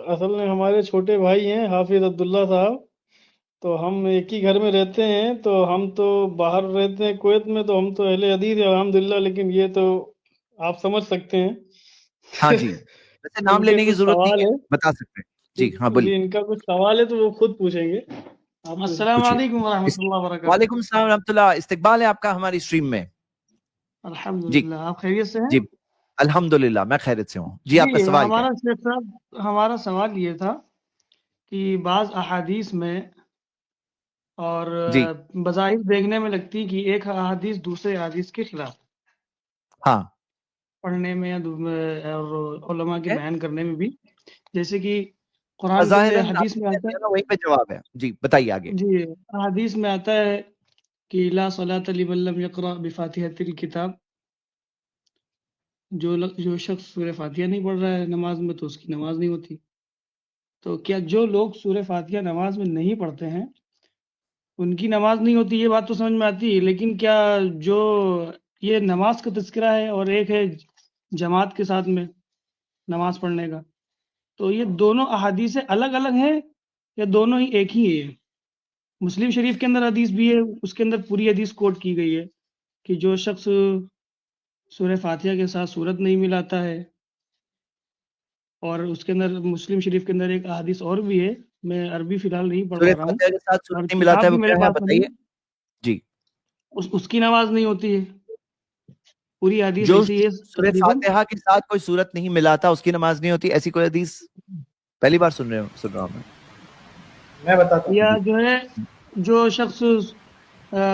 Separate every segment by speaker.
Speaker 1: اصل میں ہمارے چھوٹے بھائی ہیں حافظ عبداللہ صاحب، تو ہم ایک ہی گھر میں رہتے ہیں، تو ہم تو باہر رہتے ہیں کویت میں، تو ہم تو اہل حدیث ہیں الحمدللہ، لیکن یہ تو آپ سمجھ سکتے ہیں۔
Speaker 2: ہاں جی، ویسے نام
Speaker 1: ان کے
Speaker 2: لینے کی
Speaker 1: کچھ
Speaker 2: ضرورت نہیں
Speaker 1: سوال
Speaker 2: ہے،
Speaker 1: ہے
Speaker 2: بتا سکتے ہیں جی، ہاں بولیے
Speaker 1: ان کا کچھ سوال ہے تو وہ خود پوچھیں گے۔ السلام
Speaker 2: پوچھیے۔
Speaker 1: علیکم ورحمۃ اللہ وبرکاتہ۔
Speaker 2: وعلیکم السلام ورحمۃ اللہ، استقبال ہے آپ کا ہماری اسٹریم میں۔ جی
Speaker 1: الحمدللہ، آپ خیریت سے ہیں؟
Speaker 2: جی الحمدللہ میں خیریت سے ہوں جی، آپ کا سوال کیا ہے؟
Speaker 1: ہمارا شیخ صاحب، ہمارا سوال یہ تھا کہ بعض احادیث میں اور
Speaker 2: جی
Speaker 1: بظاہر دیکھنے میں لگتی کہ ایک احادیث دوسرے احادیث کے خلاف
Speaker 2: ہاں
Speaker 1: پڑھنے میں اور علماء کے بیان کرنے میں بھی، جیسے کہ قرآن کے
Speaker 2: ظاہراً
Speaker 1: اندر حدیث میں آتا
Speaker 2: وہیں پہ جواب ہے جی، بتائیے آگے۔
Speaker 1: ہے، جی حدیث میں آتا ہے کہ لا صلاۃ لمن لم یقرأ بفاتحۃ الکتاب، جو شخص سورہ فاتحہ نہیں پڑھ رہا ہے نماز میں تو اس کی نماز نہیں ہوتی۔ تو کیا جو لوگ سورہ فاتحہ نماز میں نہیں پڑھتے ہیں ان کی نماز نہیں ہوتی، یہ بات تو سمجھ میں آتی ہے، لیکن کیا جو یہ نماز کا تذکرہ ہے اور ایک ہے جماعت کے ساتھ میں نماز پڑھنے کا، تو یہ دونوں احادیث الگ الگ ہیں یا دونوں ہی ایک ہی ہیں؟ مسلم شریف کے اندر حدیث بھی ہے، اس کے اندر پوری حدیث کوٹ کی گئی ہے کہ جو شخص سورہ فاتحہ کے ساتھ سورت نہیں ملاتا ہے، اور اس کے اندر مسلم شریف کے اندر ایک حدیث اور بھی ہے، میں عربی فی الحال نہیں پڑھ
Speaker 2: سورہ
Speaker 1: پا رہا ہوں
Speaker 2: فاتحہ کے ساتھ
Speaker 1: اور
Speaker 2: سورت نہیں ملاتا
Speaker 1: کتاب
Speaker 2: ہے،
Speaker 1: بھی
Speaker 2: وہ
Speaker 1: میرے
Speaker 2: کیا ہے
Speaker 1: پاس میں
Speaker 2: بتائیے
Speaker 1: نہیں،
Speaker 2: جی۔
Speaker 1: اس کی نماز نہیں ہوتی ہے، پوری حدیث
Speaker 2: جو
Speaker 1: ایسی ہے
Speaker 2: سورہ
Speaker 1: تقریباً۔
Speaker 2: فاتحہ کے ساتھ کوئی سورت نہیں ملاتا اس کی نماز نہیں ہوتی، ایسی کوئی حدیث پہلی بار سن رہا ہوں
Speaker 3: میں بتاتا ہوں۔
Speaker 1: یا جو ہے جو شخص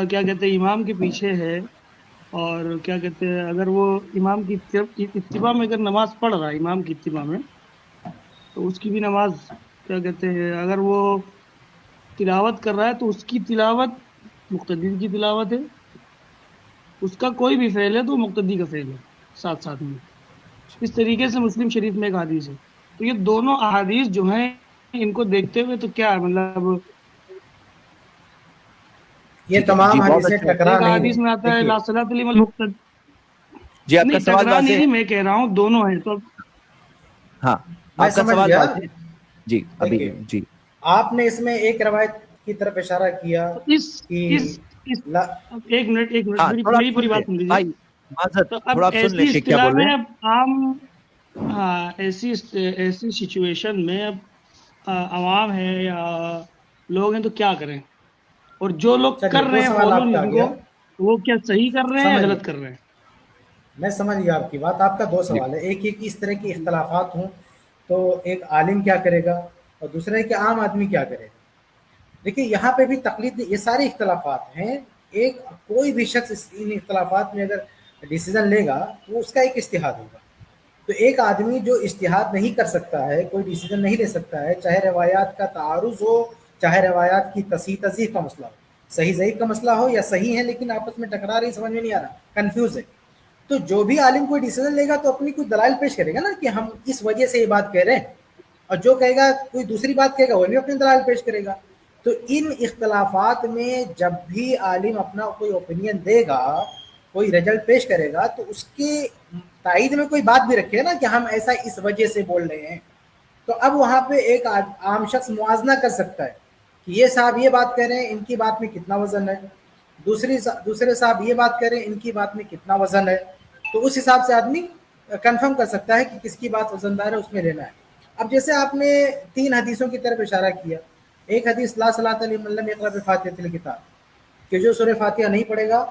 Speaker 1: کیا کہتے ہیں امام کے پیچھے ہے اور کیا کہتے ہیں اگر وہ امام کی اتباع میں اگر نماز پڑھ رہا ہے امام کی اتباع میں، تو اس کی بھی نماز کیا کہتے ہیں اگر وہ تلاوت کر رہا ہے تو اس کی تلاوت مقتدی کی تلاوت ہے، اس کا کوئی بھی فعل ہے تو مقتدی کا فعل ہے ساتھ ساتھ میں۔ اس طریقے سے مسلم شریف میں ایک حدیث ہے، تو یہ دونوں احادیث جو ہیں ان کو دیکھتے ہوئے تو کیا مطلب
Speaker 3: یہ
Speaker 2: ٹھیک ہے
Speaker 3: تمام
Speaker 2: جی، بہت
Speaker 3: حدیثیں
Speaker 2: اچھا ہے
Speaker 3: ٹکرا
Speaker 1: ایک
Speaker 3: نہیں
Speaker 1: حدیث
Speaker 3: رہی۔
Speaker 1: میں آتا ہے
Speaker 3: دیکھیے
Speaker 1: لا صلاۃ لمن المقتد،
Speaker 2: جی، آپ کا
Speaker 1: نہیں
Speaker 2: سوال
Speaker 1: ٹکرا نہیں
Speaker 2: واضح
Speaker 1: رہی،
Speaker 2: ہے۔
Speaker 1: میں کہہ رہا ہوں دونوں ہیں تو
Speaker 2: ہاں
Speaker 3: میں
Speaker 2: آپ کا
Speaker 3: سمجھ
Speaker 2: سوال
Speaker 3: گیا۔
Speaker 2: واضح ہے جی، ابھی
Speaker 3: دیکھیے
Speaker 2: جی
Speaker 3: آپ نے اس میں ایک روایت کی طرف اشارہ کیا
Speaker 1: اس
Speaker 3: کہ
Speaker 1: اس
Speaker 3: لا
Speaker 1: ایک منٹ
Speaker 2: ہاں، تھوڑا
Speaker 1: میری
Speaker 2: آپ
Speaker 1: پوری
Speaker 2: سن لیں
Speaker 1: بات سن لیجیے۔
Speaker 2: بھائی معذرت،
Speaker 1: تو اب
Speaker 2: تھوڑا آپ سن لیں
Speaker 1: ایسی
Speaker 2: شیخ کیا
Speaker 1: اصطلاح
Speaker 2: بول رہے
Speaker 1: میں
Speaker 2: ہیں۔
Speaker 1: اب عام ایسی سچویشن میں اب عوام ہے یا لوگ ہیں تو کیا کریں، اور جو لوگ
Speaker 3: چلیے
Speaker 1: کر
Speaker 3: دو
Speaker 1: رہے ہیں
Speaker 3: سوال
Speaker 1: فالو
Speaker 3: آپ کا آ
Speaker 1: ان کو،
Speaker 3: گیا،
Speaker 1: وہ کیا صحیح کر رہے ہیں یا
Speaker 3: سمجھ گیا،
Speaker 1: غلط کر رہے ہیں؟
Speaker 3: میں سمجھ گیا آپ کی بات۔ آپ کا دو
Speaker 2: جی
Speaker 3: سوال ہے، ایک یہ کہ اس طرح کے اختلافات ہوں تو ایک عالم کیا کرے گا، اور دوسرا ہے کہ عام آدمی کیا کرے گا۔ دیکھیے یہاں پہ بھی تقلید، یہ سارے اختلافات ہیں، ایک کوئی بھی شخص ان اختلافات میں اگر ڈیسیزن لے گا تو اس کا ایک اجتہاد ہوگا۔ تو ایک آدمی جو اجتہاد نہیں کر سکتا ہے، کوئی ڈیسیجن نہیں لے سکتا ہے، چاہے روایات کا تعارض ہو، چاہے روایات کی تصحیح تضعیف کا مسئلہ ہو، صحیح ضعیف کا مسئلہ ہو یا صحیح ہے لیکن آپس میں ٹکرا رہی، سمجھ میں نہیں آ رہا، کنفیوز ہے، تو جو بھی عالم کوئی ڈیسیجن لے گا تو اپنی کوئی دلائل پیش کرے گا نا کہ ہم اس وجہ سے یہ بات کہہ رہے ہیں، اور جو کہے گا کوئی دوسری بات کہے گا وہ بھی اپنی دلائل پیش کرے گا۔ تو ان اختلافات میں جب بھی عالم اپنا کوئی اوپینین دے گا، کوئی رجلٹ پیش کرے گا، تو اس کے تائید میں کوئی بات بھی رکھے نا کہ ہم ایسا اس وجہ سے بول رہے ہیں، تو اب وہاں پہ ایک عام شخص موازنہ کر سکتا ہے کہ یہ صاحب یہ بات کہہ رہے ہیں، ان کی بات میں کتنا وزن ہے، دوسرے صاحب یہ بات کہہ رہے ہیں، ان کی بات میں کتنا وزن ہے، تو اس حساب سے آدمی کنفرم کر سکتا ہے کہ کس کی بات وزندار ہے، اس میں لینا ہے۔ اب جیسے آپ نے 3 حدیثوں کی طرف اشارہ کیا، ایک حدیث لا صلاۃ لمن لم یقرأ بفاتحۃ الکتاب کہ جو سورہ فاتحہ نہیں پڑھے گا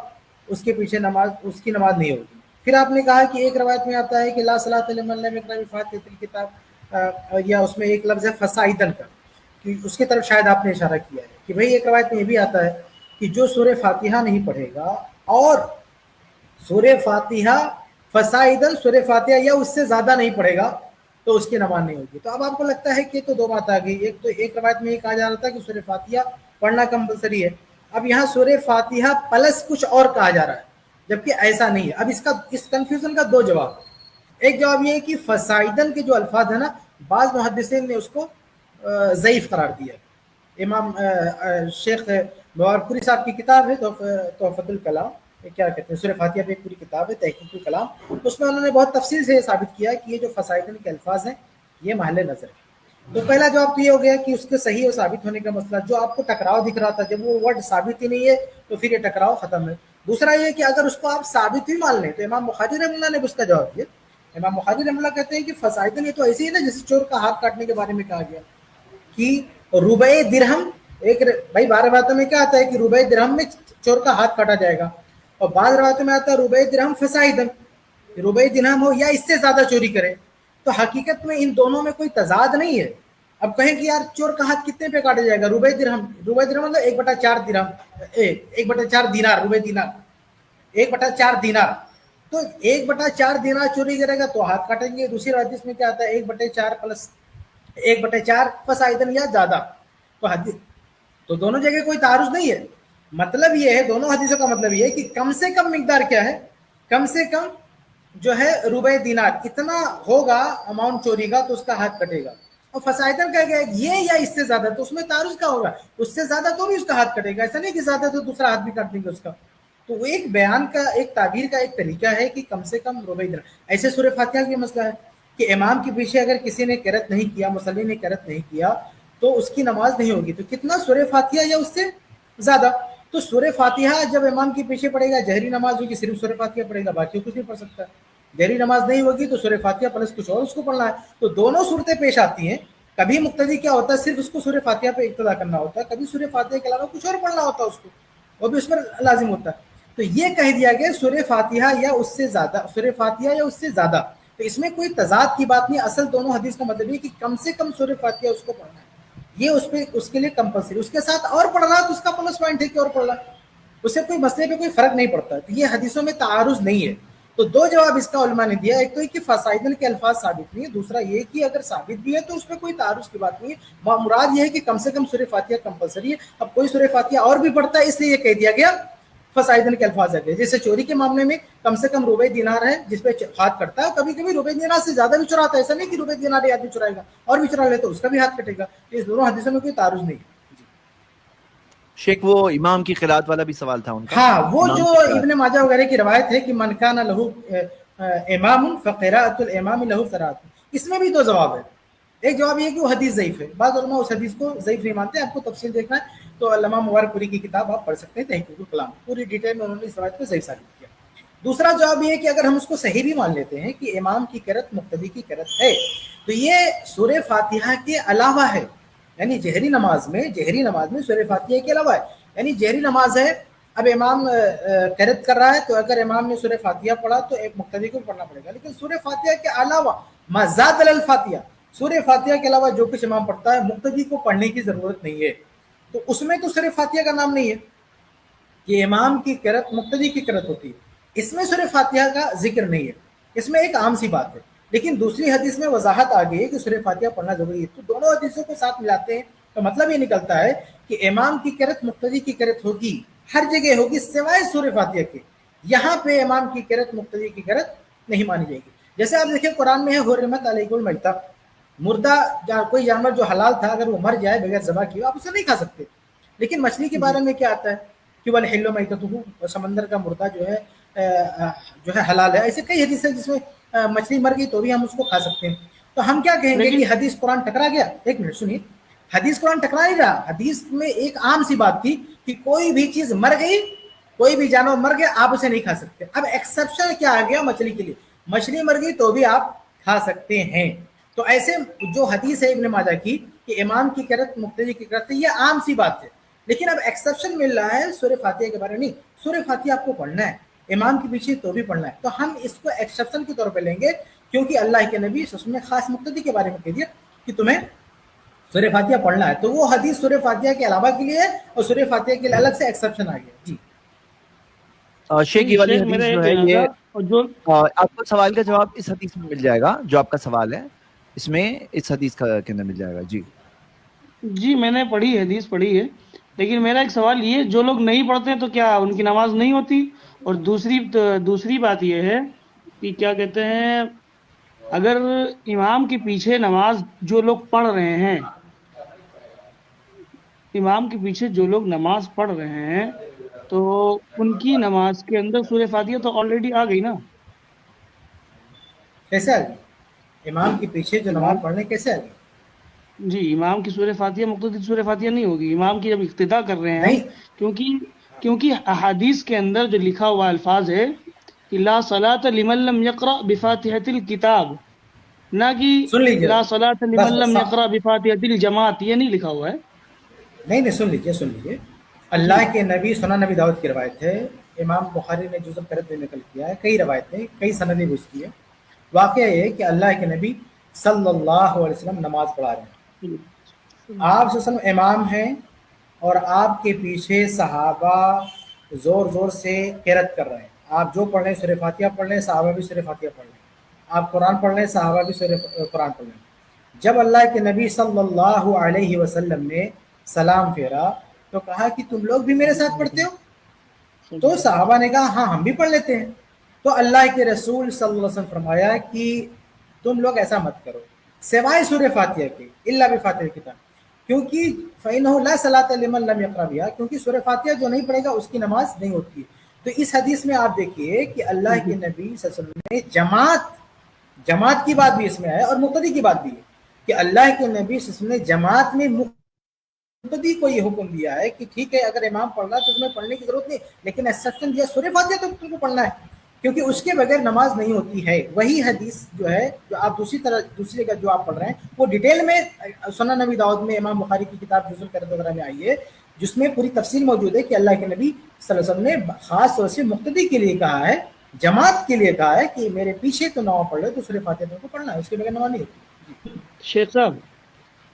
Speaker 3: اس کے پیچھے نماز، اس کی نماز نہیں ہوگی۔ پھر آپ نے کہا کہ ایک روایت میں آتا ہے کہ لا صلاۃ لمن لم یقرأ بفاتحۃ الکتاب، یا اس میں ایک لفظ ہے فصاعدا کا، کہ اس کی طرف شاید آپ نے اشارہ کیا ہے کہ بھئی ایک روایت میں یہ بھی آتا ہے کہ جو سورہ فاتحہ نہیں پڑھے گا اور سورہ فاتحہ فصاعدا، سورہ فاتحہ یا اس سے زیادہ نہیں پڑھے گا تو اس کی نماز نہیں ہوگی۔ تو اب آپ کو لگتا ہے کہ تو دو بات آ گئی، ایک تو ایک روایت میں یہ کہا جا رہا تھا کہ سورہ فاتحہ پڑھنا کمپلسری ہے، اب یہاں سورہ فاتحہ پلس کچھ اور کہا جا رہا ہے، جبکہ ایسا نہیں ہے۔ اب اس کنفیوژن کا 2 جواب، ایک جواب یہ ہے کہ فصاعدن کے جو الفاظ ہیں نا، بعض محدثین نے اس کو ضعیف قرار دیا۔ امام شیخ بوارپوری صاحب کی کتاب ہے تحفۃ الکلام، کیا کہتے ہیں، سورہ فاتحہ پہ ایک پوری کتاب ہے تحقیق الکلام، اس میں انہوں نے بہت تفصیل سے یہ ثابت کیا کہ یہ جو فصاعدن کے الفاظ ہیں یہ محل نظر ہے۔ تو پہلا جواب تو یہ ہو گیا کہ اس کے صحیح اور ثابت ہونے کا مسئلہ. جو آپ کو ٹکراؤ دکھ رہا تھا جب وہ ورڈ ثابت ہی نہیں ہے تو پھر یہ ٹکراؤ ختم ہے. دوسرا یہ کہ اگر اس کو آپ ثابت ہی مان لیں تو امام بخاری رحمہ اللہ نے بھی اس کا جواب دیا. امام بخاری رحمہ اللہ کہتے ہیں کہ فصاعدن یہ تو ایسے ہی نا جیسے چور کا ہاتھ کاٹنے کے بارے میں کہا گیا کہ ربع درہم. ایک بھائی 12 روایتوں میں کیا آتا ہے کہ ربع درہم میں چور کا ہاتھ کاٹا جائے گا, اور بعض روایتوں میں آتا ہے ربع درہم فصاعدن, ربع درہم ہو یا اس سے زیادہ چوری کرے. تو حقیقت میں ان دونوں میں کوئی تضاد نہیں ہے. اب کہیں کہ یار چور کا ہاتھ کتنے پہ کاٹا جائے گا؟ ربع درہم. ربع درہم مطلب 1/4 درہم, 1/4 دینار, ربع دینار 1/4 دینار. تو 1/4 دینار چوری کرے گا تو ہاتھ کاٹیں گے. دوسری حدیث میں کیا آتا ہے 1/4 پلس 1/4 فصاعدن یا زیادہ. تو دونوں جگہ کوئی تعارض نہیں ہے. مطلب یہ ہے دونوں حدیثوں کا مطلب یہ ہے کہ کم سے کم مقدار کیا ہے, کم سے کم جو ہے ربع دینار اتنا ہوگا اماؤنٹ چوری کا تو اس کا ہاتھ کٹے گا. اور فصاعدن کہا گیا یہ یا اس سے زیادہ, تو اس میں تعارض کا ہوگا, اس سے زیادہ تو بھی اس کا ہاتھ کٹے گا. ایسا نہیں کہ زیادہ تو دوسرا ہاتھ بھی کاٹ دیں گے اس کا. تو وہ ایک بیان کا ایک تعبیر کا ایک طریقہ ہے کہ کم سے کم ربع دینار. ایسے سورہ فاتحہ کا مسئلہ ہے کہ امام کے پیچھے اگر کسی نے قرأت نہیں کیا, مصلی نے قرأت نہیں کیا تو اس کی نماز نہیں ہوگی. تو کتنا سورہ فاتحہ یا اس سے زیادہ. تو سورہ فاتحہ جب امام کے پیچھے پڑھے گا, جہری نماز ہوگی صرف سورہ فاتحہ پڑھے گا, باقی کچھ نہیں پڑھ سکتا. جہری نماز نہیں ہوگی تو سورہ فاتحہ پلس کچھ اور اس کو پڑھنا ہے. تو دونوں صورتیں پیش آتی ہیں. کبھی مقتدی کیا ہوتا ہے صرف اس کو سورہ فاتحہ پہ اقتدا کرنا ہوتا ہے, کبھی سورہ فاتحہ کے علاوہ کچھ اور پڑھنا ہوتا ہے اس کو, وہ بھی اس پر لازم ہوتا ہے. تو یہ کہہ دیا گیا سورہ فاتحہ یا اس سے زیادہ, سورہ فاتحہ یا اس سے زیادہ. تو اس میں کوئی تضاد کی بات نہیں. اصل دونوں حدیث کا مطلب یہ کہ کم سے کم سورہ فاتحہ اس کو پڑھنا ہے. یہ اس کے لیے کمپلسری. اس کے ساتھ اور پڑھ رہا ہے تو اس کا پلس پوائنٹ ہے کہ اور پڑھ رہا ہے, اس سے کوئی مسئلے پہ کوئی فرق نہیں پڑتا. تو یہ حدیثوں میں تعارض نہیں ہے. تو دو جواب اس کا علماء نے دیا. ایک تو یہ کہ فصاعدن کے الفاظ ثابت نہیں ہے, دوسرا یہ کہ اگر ثابت بھی ہے تو اس میں کوئی تعارض کی بات نہیں ہے. مراد یہ ہے کہ کم سے کم سورہ فاتحہ کمپلسری ہے. اب کوئی سورہ فاتحہ اور بھی پڑھتا ہے اس لیے یہ کہہ دیا گیا فصاعدن کے الفاظ آ گئے. جیسے چوری کے معاملے میں کم سے کم ربع دینار ہے جس پہ ہاتھ کٹتا ہے, کبھی کبھی ربع دینار سے زیادہ بھی چراتا ہے. ایسا نہیں کہ ربع دینار آدمی چرائے گا اور بھی چرا لے تو اس کا بھی ہاتھ کٹے گا. اس دونوں حدیثوں میں کوئی تعارض نہیں ہے.
Speaker 2: شیخ وہ امام کی قرات والا بھی سوال تھا ان کا.
Speaker 3: ہاں, وہ جو ابن ماجہ وغیرہ کی روایت ہے کہ من کان لہو امام فقراءۃ الامام لہو قراءۃ, اس میں بھی دو جواب ہے. ایک جواب یہ کہ وہ حدیث ضعیف ہے. بعض علماء اس حدیث کو ضعیف نہیں مانتے. آپ کو تفصیل دیکھنا ہے تو علامہ مبارک پوری کی کتاب آپ پڑھ سکتے ہیں, تحقیق الکلام, پوری ڈیٹیل میں انہوں نے اس روایت کو ضعیف ثابت کیا. دوسرا جواب یہ ہے کہ اگر ہم اس کو صحیح بھی مان لیتے ہیں کہ امام کی قرأت مقتدی کی قرأت ہے تو یہ سورہ فاتحہ کے علاوہ ہے. یعنی جہری نماز میں سورہ فاتحہ کے علاوہ ہے. یعنی جہری نماز ہے, اب امام قرأت کر رہا ہے تو اگر امام نے سورہ فاتحہ پڑھا تو ایک مقتدی کو پڑھنا پڑے گا. لیکن سورہ فاتحہ کے علاوہ مزاد الفاتحہ, سورہ فاتحہ کے علاوہ جو کچھ امام پڑھتا ہے مقتدی کو پڑھنے کی ضرورت نہیں ہے. تو اس میں تو سورہ فاتحہ کا نام نہیں ہے کہ امام کی قرأت مقتدی کی قرأت ہوتی ہے. اس میں سورہ فاتحہ کا ذکر نہیں ہے. اس میں ایک عام سی بات ہے. لیکن دوسری حدیث میں وضاحت آ گئی ہے کہ سورہ فاتحہ پڑھنا ضروری ہے. تو دونوں حدیثوں کو ساتھ ملاتے ہیں تو مطلب یہ نکلتا ہے کہ امام کی قرأت مقتدی کی قرأت ہوگی, ہر جگہ ہوگی سوائے سورہ فاتحہ کے. یہاں پہ امام کی قرأت مقتدی کی قرأت نہیں مانی جائے گی. جیسے آپ دیکھیں قرآن میں ہے حرمت علیکم المیتہ, مردہ کوئی جانور جو حلال تھا اگر وہ مر جائے بغیر ذبح کیے آپ اسے نہیں کھا سکتے. لیکن مچھلی کے بارے میں کیا آتا ہے کہ والحل میتتہ, سمندر کا مردہ جو ہے حلال ہے. ایسے کئی حدیث ہیں جس میں مچھلی مر گئی تو بھی ہم اس کو کھا سکتے ہیں. تو ہم کیا کہیں گے کہ حدیث قرآن ٹکرا گیا؟ ایک منٹ سنیے, حدیث قرآن ٹکرا نہیں رہا. حدیث میں ایک عام سی بات تھی کہ کوئی بھی چیز مر گئی, کوئی بھی جانور مر گیا آپ اسے نہیں کھا سکتے. اب ایکسیپشن کیا آ گیا مچھلی کے لیے, مچھلی مر گئی تو بھی آپ کھا سکتے ہیں. تو ایسے جو حدیث ہے ابن ماجہ کی کہ امام کی قرأت مقتدی کی قرأت, یہ عام سی بات ہے. لیکن اب ایکسیپشن مل رہا ہے سورہ فاتحہ کے بارے میں. نہیں, سورہ فاتحہ آپ کو پڑھنا ہے, امام کے پیچھے تو بھی پڑھنا ہے. تو ہم اس کو ایکسیپشن کے طور پہ لیں گے کیونکہ اللہ کے نبی صلی اللہ علیہ وسلم نے خاص مقتدی کے بارے میں کہہ دیا کہ تمہیں سورہ فاتحہ پڑھنا ہے. تو وہ حدیث سورہ فاتحہ کے علاوہ کے لیے ہے اور سورہ فاتحہ کے لیے الگ سے ایکسیپشن آ گیا. جی
Speaker 2: شیخ یہ والی حدیث جو ہے یہ آپ کو سوال کا جواب اس حدیث میں مل جائے گا. جو آپ کا سوال ہے اس میں اس حدیث کے اندر مل جائے گا.
Speaker 1: جی میں نے پڑھی حدیث پڑھی ہے, لیکن میرا ایک سوال یہ, جو لوگ نہیں پڑھتے ہیں تو کیا ان کی نماز نہیں ہوتی؟ اور دوسری بات یہ ہے کہ کیا کہتے ہیں, اگر امام کے پیچھے نماز جو لوگ پڑھ رہے ہیں, امام کے پیچھے جو لوگ نماز پڑھ رہے ہیں تو ان کی نماز کے اندر سورہ فاتحہ تو آلریڈی آ گئی نا.
Speaker 3: کیسے آ گئی؟ امام کے پیچھے جو نماز پڑھنے کیسے آ گئی؟
Speaker 1: جی امام کی سورہ فاتحہ مقتدی سورہ فاتحہ نہیں ہوگی، امام کی جب اقتدا کر رہے ہیں ہم، کیونکہ احادیث کے اندر جو لکھا ہوا الفاظ ہے کہ لا صلاۃ لمن لم یقرأ بفاتحۃ الکتاب، نہ کہ
Speaker 3: سن لیجیے
Speaker 1: لا صلاۃ
Speaker 3: بس
Speaker 1: لمن لم یقرأ بفاتحۃ الجماعت، یہ نہیں لکھا ہوا ہے.
Speaker 3: نہیں سن لیجیے اللہ کے نبی سنن نبی داؤد کی روایت ہے، امام بخاری نے جزء کرت میں نقل کیا ہے، کئی روایتیں کئی سندیں بھی اس کی ہے. واقعہ یہ ہے کہ اللہ کے نبی صلی اللہ علیہ وسلم نماز پڑھا رہے ہیں، آپ صلی اللہ علیہ وسلم امام ہیں اور آپ کے پیچھے صحابہ زور زور سے قرات کر رہے ہیں. آپ جو پڑھ رہے ہیں سورہ فاتحہ پڑھ رہے ہیں، صحابہ بھی سورہ فاتحہ پڑھ رہے ہیں. آپ قرآن پڑھ رہے ہیں، صحابہ بھی سورہ قرآن پڑھ رہے ہیں. جب اللہ کے نبی صلی اللہ علیہ وسلم نے سلام پھیرا تو کہا کہ تم لوگ بھی میرے ساتھ پڑھتے ہو؟ تو صحابہ نے کہا ہاں ہم بھی پڑھ لیتے ہیں. تو اللہ کے رسول صلی اللہ علیہ وسلم فرمایا کہ تم لوگ ایسا مت کرو سوائے سورہ فاتحہ کے، الا بفاتحہ الکتاب، کیونکہ فإنہ لا صلاۃ لمن لم یقرأ بہا، کیونکہ سورہ فاتحہ جو نہیں پڑھے گا اس کی نماز نہیں ہوتی. تو اس حدیث میں آپ دیکھیے کہ اللہ کے نبی صلی اللہ علیہ وسلم نے جماعت کی بات بھی اس میں ہے اور مقتدی کی بات بھی ہے کہ اللہ کے نبی صلی اللہ علیہ وسلم نے جماعت میں مقتدی کو یہ حکم دیا ہے کہ ٹھیک ہے اگر امام پڑھ رہا ہے تو تمہیں پڑھنے کی ضرورت نہیں، لیکن ایکسیپشن دیا سورہ فاتحہ تو تم کو پڑھنا ہے کیونکہ اس کے بغیر نماز نہیں ہوتی ہے. وہی حدیث جو ہے جو آپ دوسری کا جو آپ پڑھ رہے ہیں وہ ڈیٹیل میں سنن نبی داؤد میں امام بخاری کی کتاب جزء القرات وغیرہ میں آئی ہے، جس میں پوری تفصیل موجود ہے کہ اللہ کے نبی صلی اللہ علیہ وسلم نے خاص طور سے مقتدی کے لیے کہا ہے، جماعت کے لیے کہا ہے کہ میرے پیچھے تو نماز پڑھ لے تو سورہ فاتحہ تم کو پڑھنا ہے، اس کے بغیر نماز نہیں ہوتی.
Speaker 1: شیخ صاحب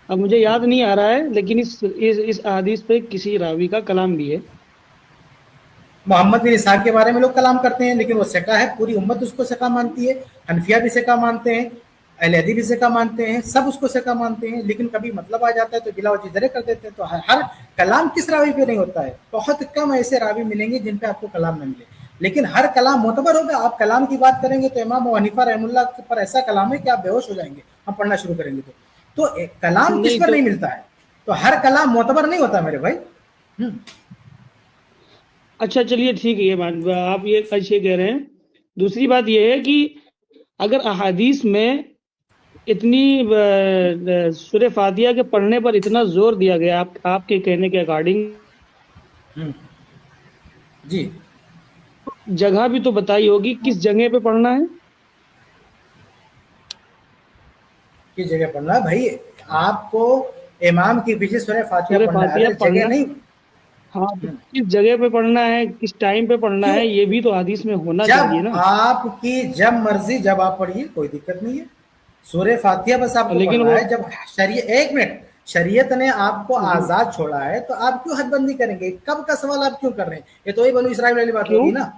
Speaker 1: اب مجھے یاد نہیں آ رہا ہے لیکن اس احادیث پہ کسی راوی کا کلام بھی ہے.
Speaker 3: محمد بن اسحاق کے بارے میں لوگ کلام کرتے ہیں لیکن وہ ثقہ ہے، پوری امت اس کو ثقہ مانتی ہے، حنفیہ بھی ثقہ مانتے ہیں، اہل حدیث بھی ثقہ مانتے ہیں، سب اس کو ثقہ مانتے ہیں، لیکن کبھی مطلب آ جاتا ہے تو بلا وجہ ذرے کر دیتے ہیں. تو ہر کلام کس راوی پہ نہیں ہوتا ہے، بہت کم ایسے راوی ملیں گے جن پہ آپ کو کلام نہ ملے، لیکن ہر کلام معتبر ہوگا. آپ کلام کی بات کریں گے تو امام ابو حنیفہ رحمہ اللہ پر ایسا کلام ہے کہ آپ بے ہوش ہو جائیں گے ہم پڑھنا شروع کریں گے تو کلام کس پر نہیں ملتا ہے، تو ہر کلام معتبر نہیں ہوتا میرے بھائی.
Speaker 1: اچھا چلیے ٹھیک ہے، یہ آپ یہ اچھے کہہ رہے ہیں. دوسری بات یہ ہے کہ اگر احادیث میں اتنی سورہ فاتحہ کے پڑھنے پر اتنا زور دیا گیا آپ کے کہنے کے اکارڈنگ،
Speaker 3: جی
Speaker 1: جگہ بھی تو بتائی ہوگی کس جگہ پہ پڑھنا ہے.
Speaker 3: کس جگہ پڑھنا ہے بھائی؟ آپ کو امام کے پیچھے سورہ فاتحہ پڑھنا ہے، جگہ نہیں.
Speaker 1: ہاں کس جگہ پہ پڑھنا ہے، کس ٹائم پہ پڑھنا ہے، یہ بھی تو حدیث میں ہونا چاہیے نا.
Speaker 3: آپ کی جب مرضی جب آپ پڑھیے کوئی دقت نہیں ہے. سورہ فاتحہ بس آپ کو پڑھنا ہے. جب ایک منٹ شریعت نے آپ کو آزاد چھوڑا ہے تو آپ کیوں حد بندی کریں گے؟ کب کا سوال آپ کیوں کر رہے ہیں؟ یہ تو بنو اسرائیل والی بات ہوگی نا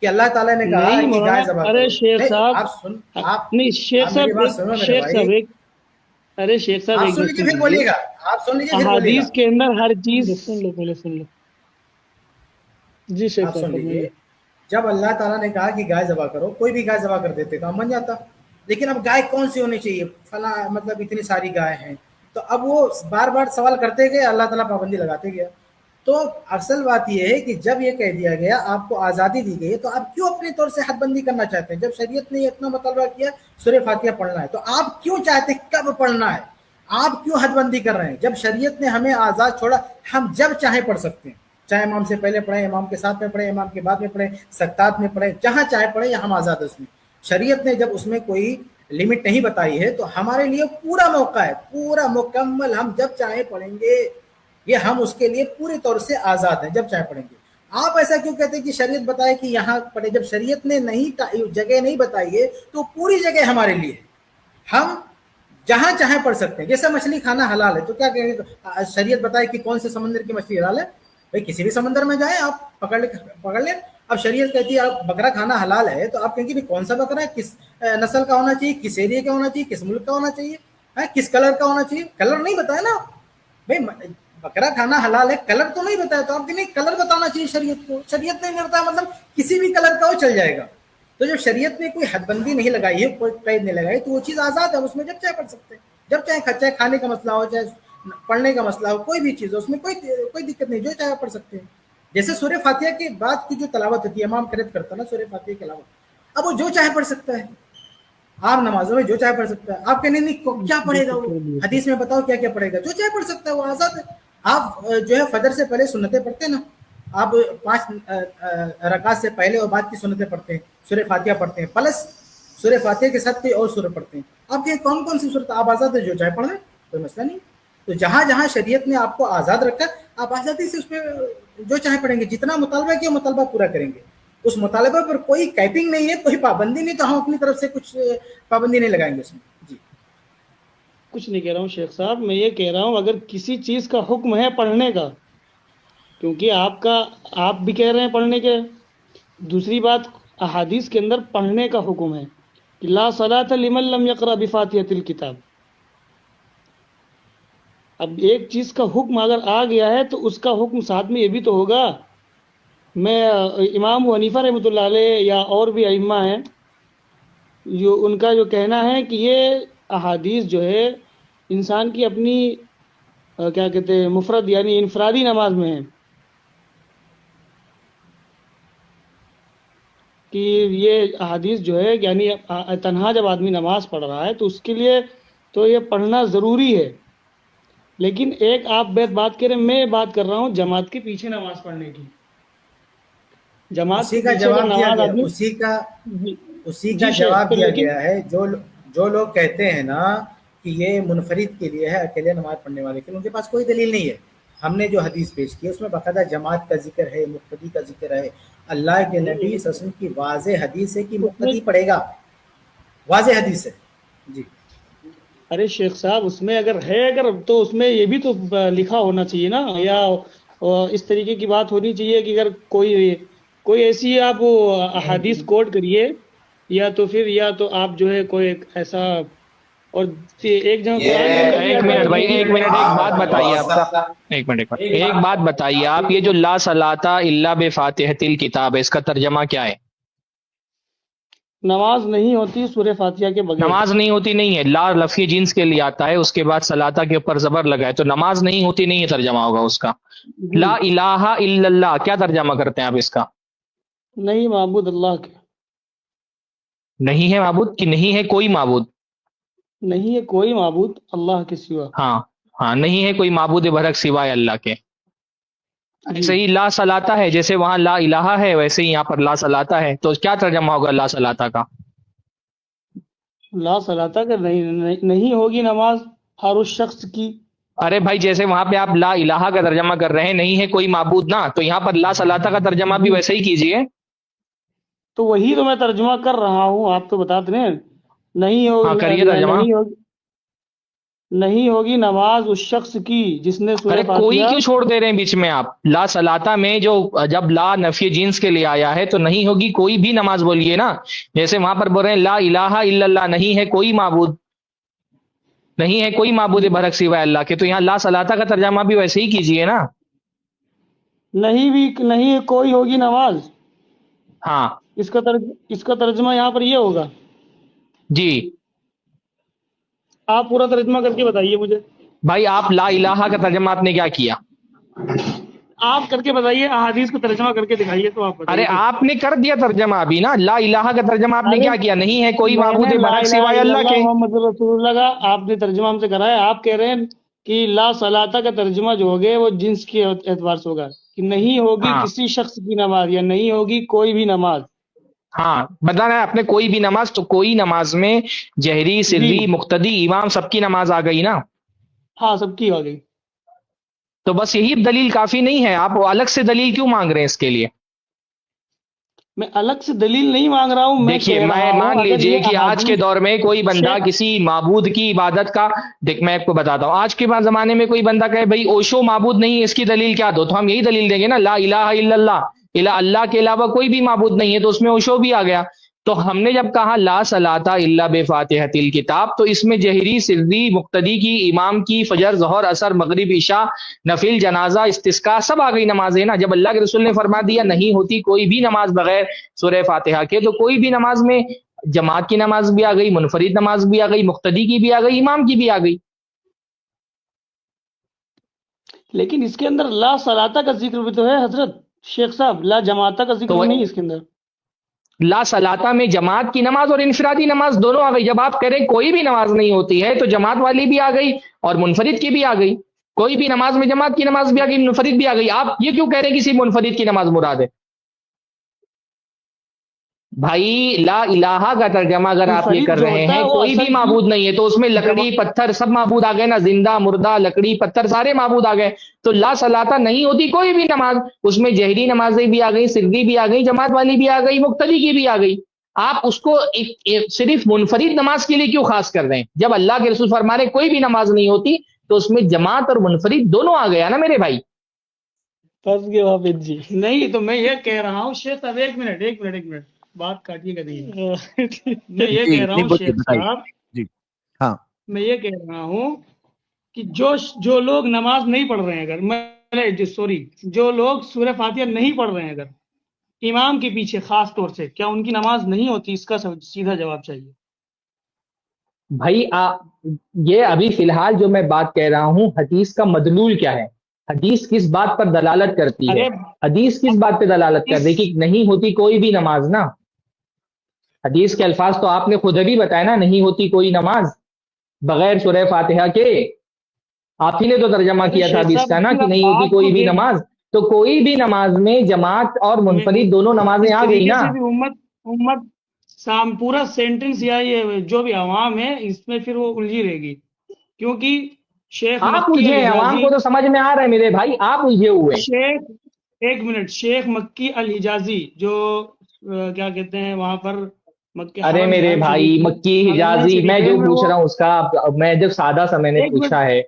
Speaker 3: کہ اللہ تعالیٰ نے کہا کہ گائے ذبح کرو.
Speaker 1: ارے شیخ صاحب
Speaker 3: آپ
Speaker 1: نہیں، شیخ صاحب ارے شیخ صاحب
Speaker 3: آپ سن لیجیے پھر بولیے گا. آپ سن لیجیے پھر بولیے گا.
Speaker 1: حدیث کے اندر ہر چیز سن لو. جی شیخ
Speaker 3: آپ سن
Speaker 1: صاحب
Speaker 3: لیجیے. جب اللہ تعالیٰ نے کہا کہ گائے ذبح کرو، کوئی بھی گائے ذبح کر دیتے کام بن جاتا، لیکن اب گائے کون سی ہونی چاہیے؟ فلاں مطلب اتنی ساری گائے ہیں، تو اب وہ بار بار سوال کرتے گئے، اللہ تعالیٰ پابندی لگاتے گیا. تو اصل بات یہ ہے کہ جب یہ کہہ دیا گیا آپ کو آزادی دی گئی تو آپ کیوں اپنے طور سے حد بندی کرنا چاہتے ہیں؟ جب شریعت نے اتنا مطالبہ کیا سورہ فاتحہ پڑھنا ہے تو آپ کیوں چاہتے ہیں کب پڑھنا ہے؟ آپ کیوں حد بندی کر رہے ہیں؟ جب شریعت نے ہمیں آزاد چھوڑا، ہم جب چاہیں پڑھ سکتے ہیں، چاہے امام سے پہلے پڑھیں، امام کے ساتھ میں پڑھیں، امام کے بعد میں پڑھیں، سکتات میں پڑھیں، جہاں چاہے پڑھیں، ہم آزاد ہے اس میں. شریعت نے جب اس میں کوئی لمٹ نہیں بتائی ہے تو ہمارے لیے پورا موقع ہے، پورا مکمل، ہم جب چاہیں پڑھیں گے. یہ ہم اس کے لیے پورے طور سے آزاد ہیں، جب چاہے پڑھیں گے. آپ ایسا کیوں کہتے ہیں کہ شریعت بتائے کہ یہاں پڑھیں؟ جب شریعت نے نہیں جگہ نہیں بتائی ہے تو پوری جگہ ہمارے لیے ہے، ہم جہاں چاہیں پڑھ سکتے ہیں. جیسے مچھلی کھانا حلال ہے تو کیا کہیں گے؟ شریعت بتائے کہ کون سے سمندر کی مچھلی حلال ہے؟ بھائی کسی بھی سمندر میں جائیں آپ پکڑ لیں. اب شریعت کہتی ہے آپ بکرا کھانا حلال ہے تو آپ کہیں گے کون سا بکرا ہے، کس نسل کا ہونا چاہیے، کس ایریا کا ہونا چاہیے، کس ملک کا ہونا چاہیے، کس کلر کا ہونا چاہیے؟ کلر نہیں بتایا نا بھائی. بکرا کھانا حلال ہے، کلر تو نہیں بتایا، تو آپ کے نہیں کلر بتانا چاہیے شریعت کو. شریعت نے نہیں بتایا مطلب کسی بھی کلر کا وہ چل جائے گا. تو جب شریعت نے کوئی حد بندی نہیں لگائی ہے، کوئی قید نہیں لگائی، تو وہ چیز آزاد ہے، اس میں جب چاہے پڑھ سکتے ہیں، جب چاہے کھانے کا مسئلہ ہو، چاہے پڑھنے کا مسئلہ ہو، کوئی بھی چیز ہو، اس میں کوئی دقت نہیں، جو چاہے پڑھ سکتے ہیں. جیسے سورہ فاتحہ کے بعد کی جو تلاوت ہوتی ہے، امام قرات کرتا ہے نا سورہ فاتحہ کے علاوہ، اب وہ جو چاہے پڑھ سکتا ہے. آپ نمازوں میں جو چاہے پڑھ سکتا ہے. آپ کہنے نہیں کیا پڑھے گا وہ, حدیث میں بتاؤ کیا کیا پڑھے گا, جو چاہے پڑھ سکتا ہے, وہ آزاد ہے. آپ جو ہے فجر سے پہلے سنتیں پڑھتے ہیں نا, آپ 5 رکعت سے پہلے اور بعد کی سنتیں پڑھتے ہیں, سورہ فاتحہ پڑھتے ہیں, پلس سورہ فاتحہ کے ساتھ کوئی اور سورہ پڑھتے ہیں. آپ کے کون کون سی صورت, آپ آزاد ہے, جو چاہے پڑھیں, کوئی مسئلہ نہیں. تو جہاں جہاں شریعت نے آپ کو آزاد رکھا, آپ آزادی سے اس پہ جو چاہے پڑھیں گے, جتنا مطالبہ کیا مطالبہ پورا کریں گے. اس مطالبہ پر کوئی کیپنگ نہیں ہے, کوئی پابندی نہیں, تو ہم اپنی طرف سے کچھ پابندی نہیں لگائیں گے اس میں. جی
Speaker 1: کچھ نہیں کہہ رہا ہوں شیخ صاحب, میں یہ کہہ رہا ہوں اگر کسی چیز کا حکم ہے پڑھنے کا, کیونکہ آپ بھی کہہ رہے ہیں پڑھنے کے, دوسری بات احادیث کے اندر پڑھنے کا حکم ہے کہ لا صلاۃ لمن لم یقرأ بفاتحۃ الکتاب. اب ایک چیز کا حکم اگر آ گیا ہے تو اس کا حکم ساتھ میں یہ بھی تو ہوگا. میں امام ابو حنیفہ رحمۃ اللہ علیہ یا اور بھی ائمہ ہیں, جو ان کا جو کہنا ہے کہ یہ احادیث جو ہے انسان کی اپنی کیا کہتے ہیں مفرد یعنی انفرادی نماز میں ہے, کہ یہ احادیث جو ہے یعنی تنہا جب آدمی نماز پڑھ رہا ہے تو اس کے لیے تو یہ پڑھنا ضروری ہے. لیکن ایک آپ بات کر رہے ہیں, میں بات کر رہا ہوں جماعت کے پیچھے نماز پڑھنے کی. جماعت کے
Speaker 3: اسی کا
Speaker 1: پیچھے اگر
Speaker 3: جواب دیا
Speaker 1: نماز
Speaker 3: گیا,
Speaker 1: آدمی
Speaker 3: اسی کا
Speaker 1: جی شیخ,
Speaker 3: جواب
Speaker 1: تو
Speaker 3: دیا
Speaker 1: لیکن
Speaker 3: گیا ہے. جو لوگ کہتے ہیں نا کہ یہ منفرد کے لیے ہے, اکیلے نماز پڑھنے والے کے, ان کے پاس کوئی دلیل نہیں ہے. ہم نے جو حدیث پیش کی ہے اس میں باقاعدہ جماعت کا ذکر ہے, مقتدی کا ذکر ہے. اللہ کے نبی صلی اللہ علیہ وسلم کی واضح حدیث ہے کہ
Speaker 1: اس میں,
Speaker 3: مقتدی پڑھے گا, واضح حدیث ہے. جی
Speaker 1: ارے شیخ صاحب اس میں اگر ہے تو اس میں یہ بھی تو لکھا ہونا چاہیے نا, یا اس طریقے کی بات ہونی چاہیے کہ اگر کوئی ایسی آپ احادیث کوٹ کریے, یا تو پھر یا تو آپ جو ہے کوئی ایسا, اور ایک جگہ قرآن کے اندر بھی
Speaker 4: ایک
Speaker 1: آتا ہے
Speaker 4: منٹ بھائی,
Speaker 1: کہ
Speaker 4: ایک منٹ, ایک بات بتائیے آپ, ایک بات بتائیے آپ, یہ جو لا صلاۃ الا بفاتحۃ الکتاب ہے, اس کا ترجمہ کیا ہے؟
Speaker 1: نماز نہیں ہوتی سورہ فاتحہ کے بغیر.
Speaker 4: نماز نہیں ہوتی نہیں ہے, لا لفظی جنس کے لیے آتا ہے, اس کے بعد صلاۃ کے اوپر زبر لگا ہے, تو نماز نہیں ہوتی نہیں ہے ترجمہ ہوگا اس کا.
Speaker 1: جی,
Speaker 4: لا الہ الا اللہ کیا ترجمہ کرتے ہیں آپ اس کا؟
Speaker 1: نہیں معبود اللہ کے,
Speaker 4: نہیں ہے معبود کہ نہیں ہے کوئی معبود؟
Speaker 1: نہیں ہے کوئی معبود اللہ کے سوا.
Speaker 4: ہاں ہاں, نہیں ہے کوئی معبود برحق سوائے اللہ کے.
Speaker 1: جی,
Speaker 4: ایسے ہی لا صلاۃ ہے, جیسے وہاں لا الہ ہے ویسے ہی یہاں پر لا صلاۃ ہے, تو کیا ترجمہ ہوگا لا صلاۃ کا؟
Speaker 1: لا صلاۃ کا نہیں ہوگی نماز ہر اس شخص کی.
Speaker 4: ارے بھائی, جیسے وہاں پہ آپ لا الہ کا ترجمہ کر رہے ہیں نہیں ہے کوئی معبود نا, تو یہاں پر لا صلاۃ کا ترجمہ بھی
Speaker 1: جی,
Speaker 4: ویسے ہی کیجئے.
Speaker 1: تو وہی تو میں ترجمہ کر رہا ہوں, آپ تو بتاتے ہیں نہیں
Speaker 4: ہاں کریے ترجمہ.
Speaker 1: نہیں ہوگی نماز اس شخص کی جس نے سورہ
Speaker 4: ارے کوئی
Speaker 1: فاتحہ.
Speaker 4: کیوں چھوڑ دے رہے ہیں بیچ میں آپ؟ لا صلاۃ میں جو جب لا نفی جنس کے لیے آیا ہے تو نہیں ہوگی کوئی بھی نماز بولیے نا, جیسے وہاں پر بول رہے ہیں لا الہ الا اللہ, نہیں ہے کوئی معبود, نہیں ہے کوئی معبود برحق سوائے اللہ کے, تو یہاں لا صلاۃ کا ترجمہ بھی ویسے ہی کیجئے نا.
Speaker 1: نہیں کوئی ہوگی نماز,
Speaker 4: ہاں
Speaker 1: اس کا ترجمہ یہاں پر یہ ہوگا.
Speaker 4: جی
Speaker 1: آپ پورا ترجمہ کر کے بتائیے مجھے.
Speaker 4: بھائی, آپ لا الہ کا ترجمہ آپ نے کیا کیا؟
Speaker 1: آپ کر کے بتائیے, احادیث کو ترجمہ کر کے دکھائیے, تو آپ
Speaker 4: ارے
Speaker 1: بتائیے.
Speaker 4: آپ نے کر دیا ترجمہ ابھی نا, لا الہ کا ترجمہ آپ نے
Speaker 1: ارے
Speaker 4: کیا کیا؟ نہیں ہے کوئی
Speaker 1: میں
Speaker 4: معبود
Speaker 1: نے لا
Speaker 4: برحق
Speaker 1: الہ
Speaker 4: سوائے
Speaker 1: الا
Speaker 4: اللہ
Speaker 1: اللہ
Speaker 4: کے.
Speaker 1: محمد رسول اللہ کا آپ نے ترجمہ ہم سے کرا ہے. آپ کہہ رہے ہیں کہ لا صلاۃ کا ترجمہ جو ہوگا وہ جنس کے اعتبار سے ہوگا, کہ نہیں ہوگی
Speaker 4: ہاں
Speaker 1: کسی شخص کی نماز, یا نہیں ہوگی کوئی بھی نماز.
Speaker 4: ہاں, بتانا ہے آپ نے کوئی بھی نماز, تو کوئی نماز میں جہری
Speaker 1: جی,
Speaker 4: سری مقتدی امام سب کی نماز آ گئی نا.
Speaker 1: ہاں سب کی ہو گئی.
Speaker 4: تو بس یہی دلیل کافی نہیں ہے, آپ الگ سے دلیل کیوں مانگ رہے ہیں اس کے لیے؟
Speaker 1: میں الگ سے دلیل نہیں مانگ رہا ہوں, میں
Speaker 4: دیکھیے,
Speaker 1: کہہ رہا ہوں
Speaker 4: مان
Speaker 1: اگر
Speaker 4: لیجئے
Speaker 1: یہ
Speaker 4: کہ آج کے
Speaker 1: احادیث.
Speaker 4: دور میں کوئی بندہ
Speaker 1: شیخ,
Speaker 4: کسی معبود کی عبادت کا, دیکھ میں آپ کو بتاتا ہوں, آج کے زمانے میں کوئی بندہ کہے بھائی اوشو معبود نہیں ہے, اس کی دلیل کیا دو, تو ہم یہی دلیل دیں گے نا, لا الہ الا اللہ, اللہ کے علاوہ کوئی بھی معبود نہیں ہے, تو اس میں اوشو بھی آ گیا. تو ہم نے جب کہا لا صلاۃ الا بفاتحۃ الکتاب, تو اس میں جہری سری مقتدی کی, امام کی, فجر ظہر اثر مغرب عشاء نفل جنازہ استسقاء سب آ گئی نمازیں نا. جب اللہ کے رسول نے فرما دیا نہیں ہوتی کوئی بھی نماز بغیر سورہ فاتحہ کے, تو کوئی بھی نماز میں جماعت کی نماز بھی آ گئی, منفرد نماز بھی آ گئی, مقتدی کی بھی آ گئی, امام کی بھی آ گئی.
Speaker 1: لیکن اس کے اندر لا صلاۃ کا ذکر بھی تو ہے حضرت شیخ صاحب, لا جماعت کا ذکر
Speaker 4: تو
Speaker 1: بھی نہیں اس کے اندر.
Speaker 4: لا صلاتا میں جماعت کی نماز اور انفرادی نماز دونوں آ گئی. جب آپ کہہ رہے ہیں کوئی بھی نماز نہیں ہوتی ہے تو جماعت والی بھی آ گئی اور منفرد کی بھی آ گئی. کوئی بھی نماز میں جماعت کی نماز بھی آ گئی, منفرد بھی آ گئی. آپ یہ کیوں کہہ رہے ہیں کسی منفرد کی نماز مراد ہے؟ بھائی لا الہ کا ترجمہ اگر آپ یہ کر رہے ہیں کوئی بھی معبود نہیں ہے تو اس میں لکڑی پتھر سب معبود آ گئے نا, زندہ مردہ لکڑی پتھر سارے معبود آ گئے. تو لا صلاتا نہیں ہوتی کوئی بھی نماز, اس میں جہری نمازیں بھی آ گئی, سری بھی آ گئی, جماعت والی بھی آ گئی, مقتدی کی بھی آ گئی. آپ اس کو صرف منفرد نماز کے لیے کیوں خاص کر رہے ہیں؟ جب اللہ کے رسول فرما رہے کوئی بھی نماز نہیں ہوتی تو اس میں جماعت اور منفرد دونوں آ گیا نا میرے بھائی.
Speaker 1: پھنس گئے واپس جی. نہیں تو میں یہ کہہ رہا ہوں شیخ صاحب, ایک منٹ بات کاٹیے گا نہیں. میں یہ کہہ رہا ہوں شیخ صاحب,
Speaker 2: جی ہاں,
Speaker 1: میں یہ کہہ رہا ہوں کہ جو لوگ نماز نہیں پڑھ رہے ہیں, اگر جو لوگ سورہ فاتحہ نہیں پڑھ رہے ہیں اگر امام کے پیچھے خاص طور سے, کیا ان کی نماز نہیں ہوتی؟ اس کا سیدھا جواب چاہیے.
Speaker 4: بھائی یہ ابھی فی الحال جو میں بات کہہ رہا ہوں حدیث کا مدلول کیا ہے, حدیث کس بات پر دلالت کرتی ہے, حدیث کس بات پہ دلالت کر رہی کہ نہیں ہوتی کوئی بھی نماز نا. حدیث کے الفاظ تو آپ نے خود ابھی بتایا نا, نہیں ہوتی کوئی نماز بغیر سورہ فاتحہ کے. آپ ہی نے تو ترجمہ کیا تھا حدیث کا نا کہ نہیں ہوتی کوئی بھی نماز. تو کوئی بھی نماز میں جماعت اور منفرد دونوں نمازیں آ گئی نا.
Speaker 1: امت پورا سینٹنس یا یہ جو بھی عوام ہے اس میں پھر وہ الجھی رہے گی, کیونکہ شیخ
Speaker 4: آپ الجھے, عوام کو تو سمجھ میں آ رہا ہے میرے بھائی, آپ الجھے ہوئے.
Speaker 1: ایک منٹ, شیخ مکی الحجازی جو کیا کہتے ہیں وہاں پر
Speaker 4: ارے میرے بھائی مکی حجازی, میں جو پوچھ رہا ہوں اس کا میں جب سادہ سا میں نے پوچھا ہے,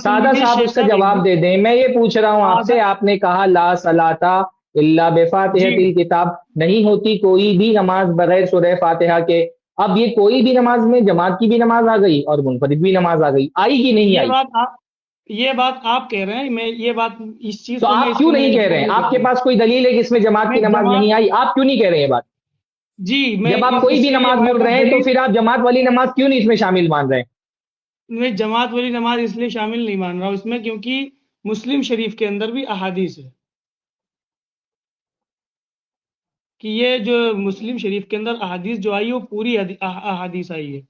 Speaker 4: سادہ صاحب اس کا جواب دے دیں. میں یہ پوچھ رہا ہوں آپ سے, آپ نے کہا لا صلاتا الا بفاتحۃ الکتاب, نہیں ہوتی کوئی بھی نماز بغیر سورہ فاتحہ کے. اب یہ کوئی بھی نماز میں جماعت کی بھی نماز آ گئی اور منفرد بھی نماز آ گئی, آئی کہ نہیں آئی؟
Speaker 1: یہ بات آپ کہہ رہے ہیں, میں یہ بات اس چیز
Speaker 4: تو آپ کیوں نہیں کہہ رہے ہیں؟ آپ کے پاس کوئی دلیل ہے کہ اس میں جماعت کی نماز نہیں آئی, آپ کیوں نہیں کہہ رہے ہیں بات؟
Speaker 1: جی
Speaker 4: جب آپ کوئی بھی نماز بول رہے ہیں تو پھر آپ جماعت والی نماز کیوں نہیں اس میں شامل مان رہے ہیں؟
Speaker 1: میں جماعت والی نماز اس لیے شامل نہیں مان رہا ہوں اس میں, کیونکہ مسلم شریف کے اندر بھی احادیث ہے کہ یہ جو مسلم شریف کے اندر احادیث جو آئی وہ پوری احادیث آئی ہے.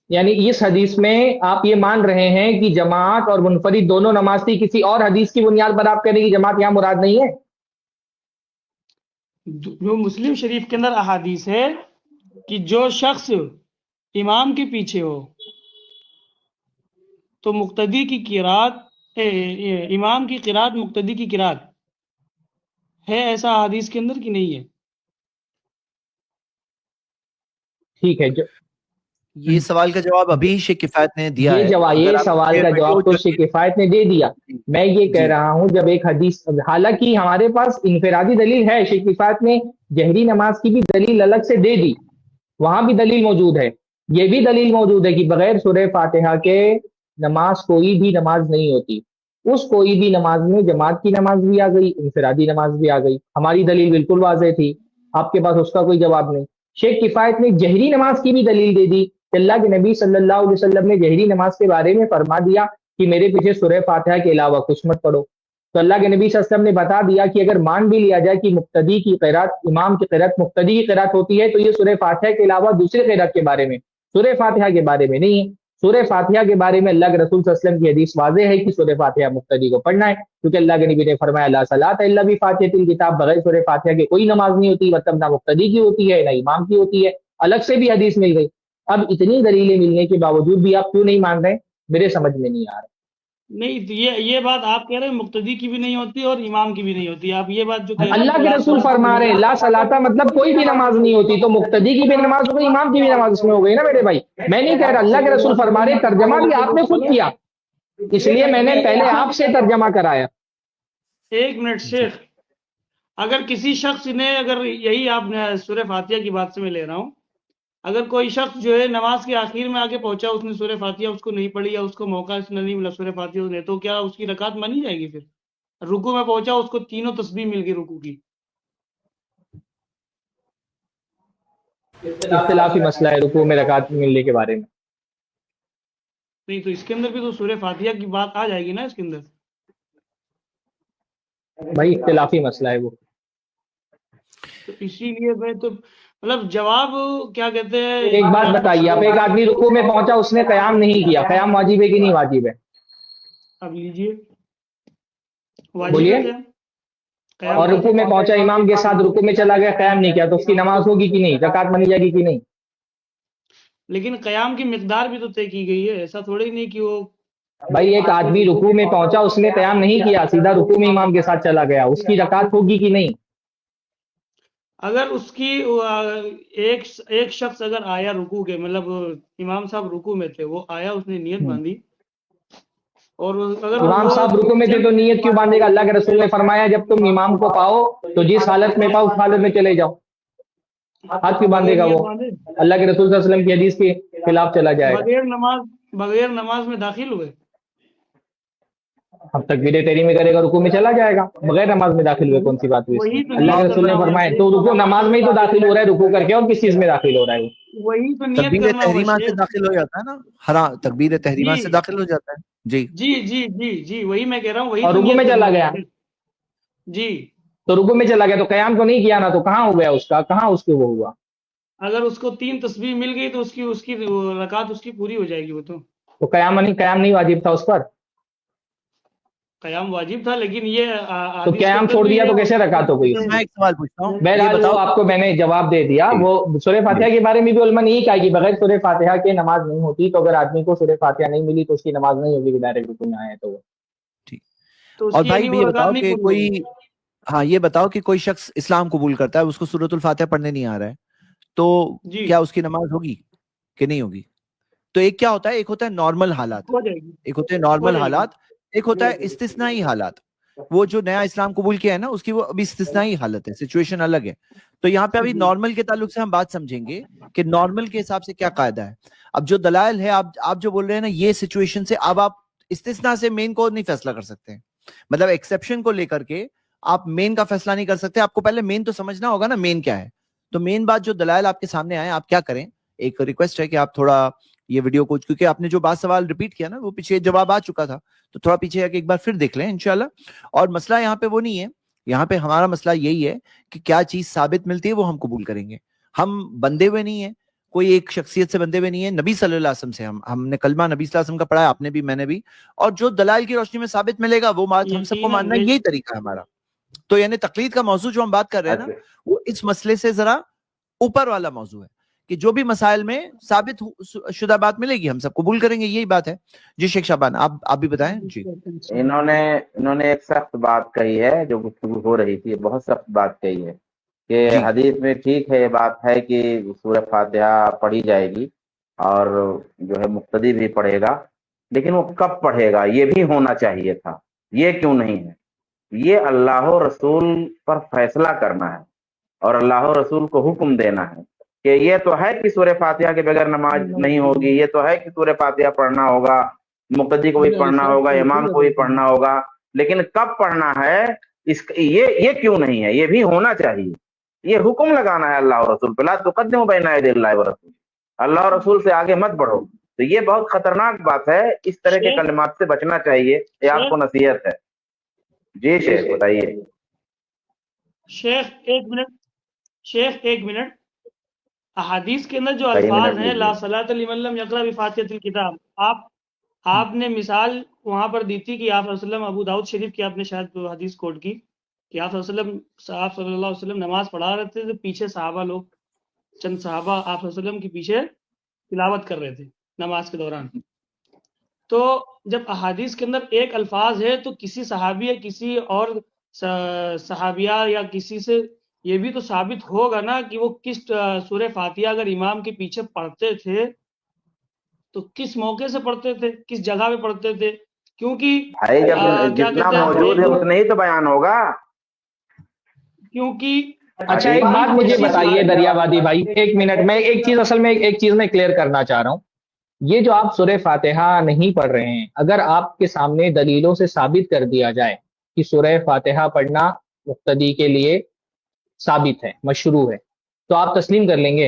Speaker 4: یعنی اس حدیث میں آپ یہ مان رہے ہیں کہ جماعت اور منفرد دونوں نماز تھی, کسی اور حدیث کی بنیاد پر آپ کہہ رہے ہیں کہ جماعت یہاں مراد نہیں ہے؟
Speaker 1: جو مسلم شریف کے اندر احادیث ہے کہ جو شخص امام کے پیچھے ہو تو مقتدی کی قرات, امام کی قرات مقتدی کی قرات ہے, ایسا حدیث کے اندر کی نہیں ہے.
Speaker 2: ٹھیک ہے, یہ سوال کا جواب ابھی شیخ کفایت نے دیا ہے.
Speaker 4: یہ سوال کا جواب تو شیخ کفایت نے دے دیا. میں یہ کہہ رہا ہوں جب ایک حدیث, حالانکہ ہمارے پاس انفرادی دلیل ہے, شیخ کفایت نے جہری نماز کی بھی دلیل الگ سے دے دی, وہاں بھی دلیل موجود ہے. یہ بھی دلیل موجود ہے کہ بغیر سورہ فاتحہ کے نماز کوئی بھی نماز نہیں ہوتی. اس کوئی بھی نماز میں جماعت کی نماز بھی آ گئی, انفرادی نماز بھی آ گئی. ہماری دلیل بالکل واضح تھی, آپ کے پاس اس کا کوئی جواب نہیں. شیخ کفایت نے جہری نماز کی بھی دلیل دے دی کہ اللہ کے نبی صلی اللہ علیہ وسلم نے جہری نماز کے بارے میں فرما دیا کہ میرے پیچھے سورہ فاتحہ کے علاوہ کچھ مت پڑھو. تو اللہ کے نبی صلی اللہ علیہ وسلم نے بتا دیا کہ اگر مان بھی لیا جائے کہ مقتدی کی قرات, امام کی قرات مقتدی کی قرات ہوتی ہے, تو یہ سورہ فاتحہ کے علاوہ دوسرے قرات کے بارے میں, سورہ فاتحہ کے بارے میں نہیں ہے. سورہ فاتحہ کے بارے میں اللہ کے رسول صلی اللہ علیہ وسلم کی حدیث واضح ہے کہ سورہ فاتحہ مقتدی کو پڑھنا ہے, کیونکہ اللہ کے نبی نے فرمایا لا صلاۃ الا بفاتحۃ الکتاب, بغیر سورہ فاتحہ کے کوئی نماز نہیں ہوتی, مطلب نہ مقتدی کی ہوتی ہے نہ امام کی ہوتی ہے. الگ سے بھی حدیث مل گئی. اب اتنی دلیلیں ملنے کے باوجود بھی آپ کیوں نہیں مان رہے, میرے سمجھ میں نہیں آ رہا.
Speaker 1: نہیں تو یہ بات آپ کہہ رہے ہیں مقتدی کی بھی نہیں ہوتی اور امام کی بھی نہیں ہوتی. آپ یہ بات جو کہہ رہے ہیں
Speaker 4: اللہ کے رسول فرما رہے ہیں لا صلاۃ مطلب کوئی بھی نماز نہیں ہوتی, تو مقتدی کی بھی نماز ہو گئی, امام کی بھی نماز اس میں ہو گئی نا میرے بھائی. میں نہیں کہہ رہا, اللہ کے رسول فرما رہے, ترجمہ بھی آپ نے خود کیا, اس لیے میں نے پہلے آپ سے ترجمہ کرایا.
Speaker 1: ایک منٹ شیخ, اگر کسی شخص نے, اگر یہی آپ نے سورہ فاتحہ کی بات سے میں لے رہا ہوں, اگر کوئی شخص جو ہے نماز کے آخر میں آگے پہنچا, اس نے سورہ فاتحہ اس کو نہیں پڑھی یا اس کو موقع اس نے نہیں ملا سورہ فاتحہ نے, تو کیا اس کی رکعت مانی جائے گی؟ پھر رکوع میں پہنچا, اس کو تینوں تسبیح مل گئی رکوع کی.
Speaker 4: اختلافی مسئلہ ہے رکوع میں رکعت ملنے کے بارے میں.
Speaker 1: نہیں تو اس کے اندر بھی تو سورہ فاتحہ کی بات آ جائے گی نا اس کے اندر.
Speaker 4: بھائی اختلافی مسئلہ ہے وہ.
Speaker 1: تو اسی لیے میں تو مطلب جواب کیا کہتے ہیں،
Speaker 4: ایک بات بتائیے آپ، ایک آدمی رکوع میں پہنچا، اس نے قیام نہیں کیا، قیام واجب ہے کہ نہیں واجب ہے؟
Speaker 1: اب لیجیے واجب
Speaker 4: بولیے۔
Speaker 1: ہے قیام
Speaker 4: اور رکوع میں پہنچا، امام کے ساتھ رکوع میں چلا گیا، قیام نہیں کیا، تو اس کی نماز ہوگی کہ نہیں؟ زکوٰۃ بنی جائے گی کہ نہیں؟
Speaker 1: لیکن قیام کی مقدار بھی تو طے کی گئی ہے، ایسا تھوڑی نہیں کہ وہ
Speaker 4: بھائی ایک آدمی رکوع میں پہنچا، اس نے قیام نہیں کیا، سیدھا رکوع میں امام کے ساتھ چلا گیا، اس کی زکوٰۃ ہوگی کہ نہیں؟
Speaker 1: اگر اس کی ایک شخص اگر آیا رکوع کے، مطلب امام صاحب رکوع میں تھے، وہ آیا، اس نے نیت باندھی، اور اگر
Speaker 4: امام صاحب رکوع میں تھے تو نیت کیوں باندھے گا؟ اللہ کے رسول نے فرمایا جب تم امام کو پاؤ تو جس حالت میں پاؤ اس حالت میں چلے جاؤ، ہاتھ کیوں باندھے گا وہ؟ اللہ کے رسول صلی اللہ علیہ وسلم کی حدیث کے خلاف چلا جائے گا۔
Speaker 1: بغیر نماز میں داخل ہوئے،
Speaker 4: اب تکبیر تحریمی کرے گا، رکوع میں چلا جائے گا، بغیر نماز میں داخل ہوئے کون سی بات ہوئی اس میں؟ اللہ کے رسول نے فرمایا تو رکوع نماز میں ہی تو داخل ہو رہا ہے، رکوع کر کے، اور کس چیز میں داخل ہو رہا ہے وہ؟
Speaker 1: وہی تو نیت
Speaker 2: تکبیر
Speaker 1: کرنا ہوا
Speaker 2: تحریمہ سے
Speaker 1: شیخ۔
Speaker 2: داخل ہو جاتا ہے نا، ہاں تکبیر تحریمہ سے داخل ہو جاتا ہے، جی
Speaker 1: جی جی جی جی وہی میں کہہ رہا ہوں، وہی
Speaker 4: اور
Speaker 1: تو
Speaker 4: رکوع میں
Speaker 1: نیت
Speaker 4: چلا
Speaker 1: کرنا
Speaker 4: گیا،
Speaker 1: ہوا جی۔
Speaker 4: تو رکوع میں چلا گیا تو قیام تو نہیں کیا نا، تو کہاں ہو گیا اس کا، کہاں اس کو وہ ہوا؟
Speaker 1: اگر اس کو 3 تسبیح مل گئی تو اس کی رکعت اس کی پوری ہو جائے گی۔ وہ تو
Speaker 4: قیام نہیں واجب تھا اس پر،
Speaker 1: قیام واجب تھا، لیکن یہ
Speaker 4: تو قیام چھوڑ دیا تو کیسے رکعت ہو گئی؟
Speaker 2: میں ایک سوال پوچھتا ہوں،
Speaker 4: بہرحال وہ آپ کو میں نے جواب دے دیا۔ وہ سورہ فاتحہ کے بارے میں بھی علماء نے یہی کہا کہ بغیر سورہ فاتحہ کے نماز نہیں ہوتی، تو اگر آدمی کو سورہ فاتحہ نہیں ملی تو اس کی نماز نہیں ہوگی، ڈائریکٹ رکوع میں آیا تو وہ
Speaker 2: ٹھیک۔
Speaker 1: تو اس
Speaker 2: اور
Speaker 1: کی
Speaker 2: بھائی
Speaker 1: یعنی
Speaker 2: یہ
Speaker 1: وہ
Speaker 2: بتاؤ
Speaker 1: رکعت نہیں
Speaker 2: کہ
Speaker 1: پوری
Speaker 2: کوئی،
Speaker 1: ہوگی۔
Speaker 2: ہاں یہ بتاؤ کہ کوئی شخص اسلام قبول کرتا ہے، اس کو سورۃ الفاتحہ پڑھنے نہیں آ رہا ہے، تو
Speaker 1: جی
Speaker 2: کیا اس کی نماز ہوگی کہ نہیں ہوگی؟ تو ایک کیا ہوتا ہے، ایک ہوتا ہے نارمل حالات،
Speaker 1: ہو جائے گی،
Speaker 2: ایک ہوتے ہیں
Speaker 1: ہو
Speaker 2: نارمل
Speaker 1: جائے گی۔
Speaker 2: حالات، ایک ہوتا ہے استثنائی حالات۔ وہ جو نیا اسلام قبول کیا ہے نا، اس کی وہ ابھی استثنائی حالت ہے، سچویشن الگ ہے۔ تو یہاں پہ ابھی نارمل کے تعلق سے ہم بات سمجھیں گے کہ نارمل کے حساب سے کیا قاعدہ ہے۔ اب جو دلائل ہے، آپ جو بول رہے ہیں نا، یہ سچویشن سے اب آپ استثناء سے مین کو نہیں فیصلہ کر سکتے ہیں، مطلب ایکسیپشن کو لے کر کے آپ مین کا فیصلہ نہیں کر سکتے، آپ کو پہلے مین تو سمجھنا ہوگا نا، مین کیا ہے۔ تو مین بات جو دلائل آپ کے سامنے آئے، آپ کیا کریں، ایک ریکویسٹ ہے کہ آپ تھوڑا یہ ویڈیو کو، کیونکہ آپ نے جو بات سوال ریپیٹ کیا نا، وہ پیچھے جواب آ چکا تھا، تو تھوڑا پیچھے ایک بار پھر دیکھ لیں انشاءاللہ۔ اور مسئلہ یہاں پہ وہ نہیں ہے، یہاں پہ ہمارا مسئلہ یہی ہے کہ کیا چیز ثابت ملتی ہے وہ ہم قبول کریں گے۔ ہم بندے ہوئے نہیں ہیں، کوئی ایک شخصیت سے بندے ہوئے نہیں ہے، نبی صلی اللہ علیہ وسلم سے ہم نے کلمہ نبی صلی اللہ علیہ وسلم کا پڑھا ہے، آپ نے بھی، میں نے بھی، اور جو دلائل کی روشنی میں ثابت ملے گا وہ بات ہم سب کو ماننا ہے، یہی طریقہ ہے ہمارا۔ تو یعنی تقلید کا موضوع جو ہم بات کر رہے ہیں نا، وہ اس مسئلے سے ذرا اوپر والا موضوع ہے، کہ جو بھی مسائل میں ثابت شدہ بات ملے گی ہم سب قبول کریں گے، یہی بات ہے۔ جی شیخ شعبان آپ بھی بتائیں۔ جی
Speaker 5: انہوں نے ایک سخت بات کہی ہے، جو گفتگو ہو رہی تھی، بہت سخت بات کہی ہے کہ
Speaker 2: جی
Speaker 5: حدیث میں ٹھیک ہے، یہ بات ہے کہ سورہ فاتحہ پڑھی جائے گی اور جو ہے مقتدی بھی پڑھے گا، لیکن وہ کب پڑھے گا یہ بھی ہونا چاہیے تھا، یہ کیوں نہیں ہے؟ یہ اللہ و رسول پر فیصلہ کرنا ہے اور اللہ و رسول کو حکم دینا ہے کہ یہ تو ہے کہ سورہ فاتحہ کے بغیر نماز نہیں ہوگی، یہ تو ہے کہ سورہ فاتحہ پڑھنا ہوگا، مقتدی کو بھی پڑھنا ہوگا، امام کو بھی پڑھنا ہوگا، لیکن کب پڑھنا ہے یہ کیوں نہیں ہے؟ یہ بھی ہونا چاہیے، یہ حکم لگانا ہے اللہ و رسول پہ، لا تقدموا بین یدی اللہ و رسول، اللہ و رسول سے آگے مت بڑھو۔ تو یہ بہت خطرناک بات ہے، اس طرح کے کلمات سے بچنا چاہیے، یہ آپ کو نصیحت ہے۔ جی شیخ بتائیے۔
Speaker 1: شیخ ایک منٹ، احادیث کے اندر جو الفاظ ہیں لا صلاۃ لمن لم یقرأ بفاتحۃ الکتاب، آپ نے مثال وہاں پر دی تھی کہ آپ صلی اللہ علیہ وسلم، ابو داؤد شریف کی آپ نے شاید حدیث کوٹ کی کہ آپ صلی اللہ علیہ وسلم نماز پڑھا رہے تھے تو پیچھے صحابہ لوگ، چند صحابہ آپ صلی اللہ علیہ وسلم کے پیچھے تلاوت کر رہے تھے نماز کے دوران۔ تو جب احادیث کے اندر ایک الفاظ ہے تو کسی صحابی یا کسی اور صحابیہ یا کسی سے یہ بھی تو ثابت ہوگا نا کہ وہ کس سورہ فاتحہ اگر امام کے پیچھے پڑھتے تھے تو کس موقع سے پڑھتے تھے، کس جگہ پہ پڑھتے تھے، کیونکہ
Speaker 5: بھائی جب جتنا موجود ہے اتنا ہی تو بیان ہوگا۔
Speaker 1: کیونکہ
Speaker 4: اچھا ایک بات مجھے بتائیے دریابادی بھائی، ایک منٹ، میں ایک چیز اصل میں ایک چیز میں کلیئر کرنا چاہ رہا ہوں۔ یہ جو آپ سورہ فاتحہ نہیں پڑھ رہے ہیں، اگر آپ کے سامنے دلیلوں سے ثابت کر دیا جائے کہ سورہ فاتحہ پڑھنا مقتدی کے لیے ثابت ہے، مشروع ہے، تو آپ تسلیم کر لیں گے؟